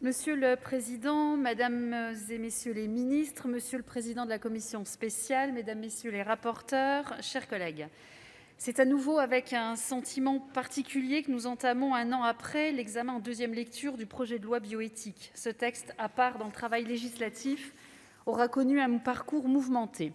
Monsieur le président, mesdames et messieurs les ministres, monsieur le président de la commission spéciale, mesdames, messieurs les rapporteurs, chers collègues, c'est à nouveau avec un sentiment particulier que nous entamons, un an après, l'examen en deuxième lecture du projet de loi bioéthique. Ce texte, à part dans le travail législatif, aura connu un parcours mouvementé.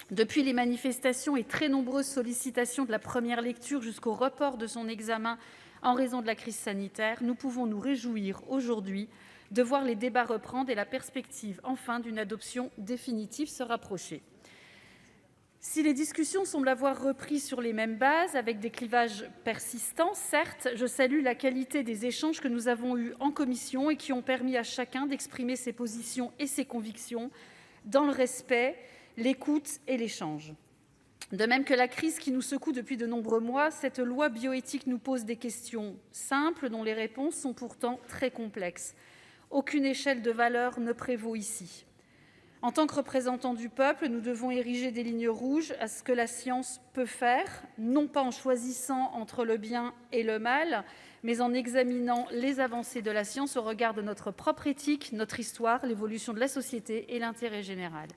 Depuis les manifestations et très nombreuses sollicitations de la première lecture jusqu'au report de son examen en raison de la crise sanitaire, nous pouvons nous réjouir aujourd'hui de voir les débats reprendre et la perspective, enfin, d'une adoption définitive se rapprocher. Si les discussions semblent avoir repris sur les mêmes bases, avec des clivages persistants, certes, je salue la qualité des échanges que nous avons eus en commission et qui ont permis à chacun d'exprimer ses positions et ses convictions dans le respect, l'écoute et l'échange. De même que la crise qui nous secoue depuis de nombreux mois, cette loi bioéthique nous pose des questions simples dont les réponses sont pourtant très complexes. Aucune échelle de valeurs ne prévaut ici. En tant que représentants du peuple, nous devons ériger des lignes rouges à ce que la science peut faire, non pas en choisissant entre le bien et le mal, mais en examinant les avancées de la science au regard de notre propre éthique, notre histoire, l'évolution de la société et l'intérêt général.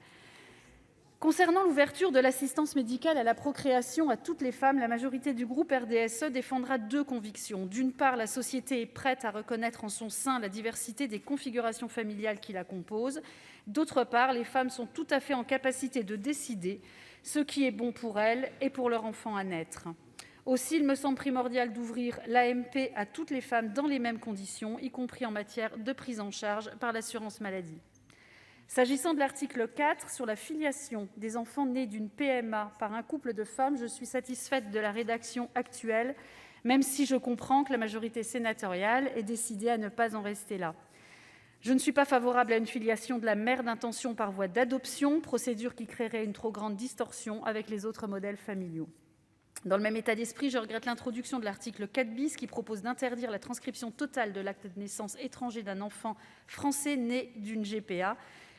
Concernant l'ouverture de l'assistance médicale à la procréation à toutes les femmes, la majorité du groupe RDSE défendra deux convictions. D'une part, la société est prête à reconnaître en son sein la diversité des configurations familiales qui la composent. D'autre part, les femmes sont tout à fait en capacité de décider ce qui est bon pour elles et pour leur enfant à naître. Aussi, il me semble primordial d'ouvrir l'AMP à toutes les femmes dans les mêmes conditions, y compris en matière de prise en charge par l'assurance maladie. S'agissant de l'article 4 sur la filiation des enfants nés d'une PMA par un couple de femmes, je suis satisfaite de la rédaction actuelle, même si je comprends que la majorité sénatoriale ait décidé à ne pas en rester là. Je ne suis pas favorable à une filiation de la mère d'intention par voie d'adoption, procédure qui créerait une trop grande distorsion avec les autres modèles familiaux. Dans le même état d'esprit, je regrette l'introduction de l'article 4 qui propose d'interdire la transcription totale de l'acte de naissance étranger d'un enfant français né d'une GPA.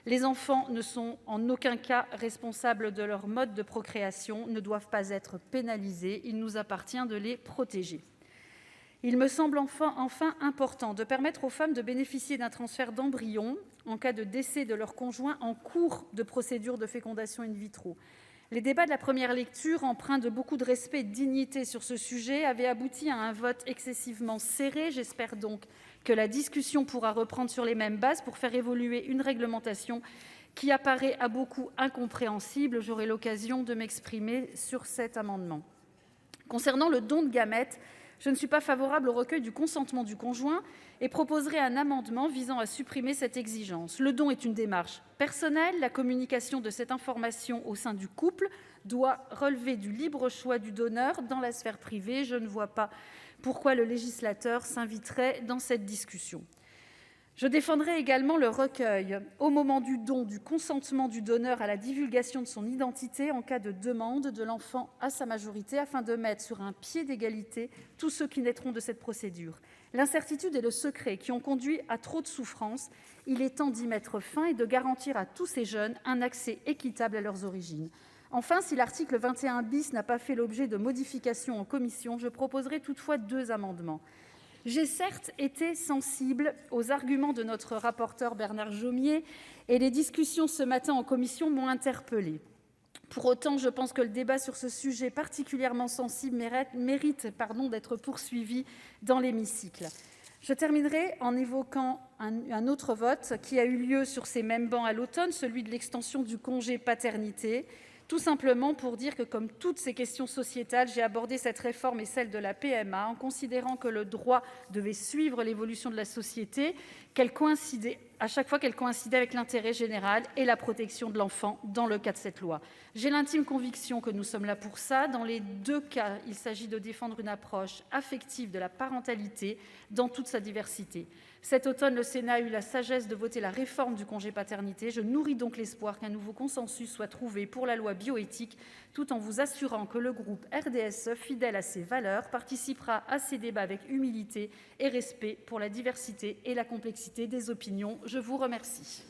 Les enfants ne sont en aucun cas responsables de leur mode de procréation, ne doivent pas être pénalisés, il nous appartient de les protéger. Il me semble enfin important de permettre aux femmes de bénéficier d'un transfert d'embryon en cas de décès de leur conjoint en cours de procédure de fécondation in vitro. Les débats de la première lecture, empreints de beaucoup de respect et de dignité sur ce sujet, avaient abouti à un vote excessivement serré. J'espère donc que la discussion pourra reprendre sur les mêmes bases pour faire évoluer une réglementation qui apparaît à beaucoup incompréhensible. J'aurai l'occasion de m'exprimer sur cet amendement. Concernant le don de gamètes, je ne suis pas favorable au recueil du consentement du conjoint et proposerai un amendement visant à supprimer cette exigence. Le don est une démarche personnelle. La communication de cette information au sein du couple doit relever du libre choix du donneur dans la sphère privée. Je ne vois pas pourquoi le législateur s'inviterait dans cette discussion. Je défendrai également le recueil, au moment du don, du consentement du donneur à la divulgation de son identité en cas de demande de l'enfant à sa majorité, afin de mettre sur un pied d'égalité tous ceux qui naîtront de cette procédure. L'incertitude et le secret qui ont conduit à trop de souffrances, il est temps d'y mettre fin et de garantir à tous ces jeunes un accès équitable à leurs origines. Enfin, si l'article 21 n'a pas fait l'objet de modifications en commission, je proposerai toutefois deux amendements. J'ai certes été sensible aux arguments de notre rapporteur Bernard Jomier et les discussions ce matin en commission m'ont interpellée. Pour autant, je pense que le débat sur ce sujet particulièrement sensible mérite d'être poursuivi dans l'hémicycle. Je terminerai en évoquant un autre vote qui a eu lieu sur ces mêmes bancs à l'automne, celui de l'extension du congé paternité. Tout simplement pour dire que, comme toutes ces questions sociétales, j'ai abordé cette réforme et celle de la PMA en considérant que le droit devait suivre l'évolution de la société, à chaque fois qu'elle coïncidait avec l'intérêt général et la protection de l'enfant dans le cas de cette loi. J'ai l'intime conviction que nous sommes là pour ça. Dans les deux cas, il s'agit de défendre une approche affective de la parentalité dans toute sa diversité. Cet automne, le Sénat a eu la sagesse de voter la réforme du congé paternité. Je nourris donc l'espoir qu'un nouveau consensus soit trouvé pour la loi bioéthique, tout en vous assurant que le groupe RDSE, fidèle à ses valeurs, participera à ces débats avec humilité et respect pour la diversité et la complexité des opinions. Je vous remercie.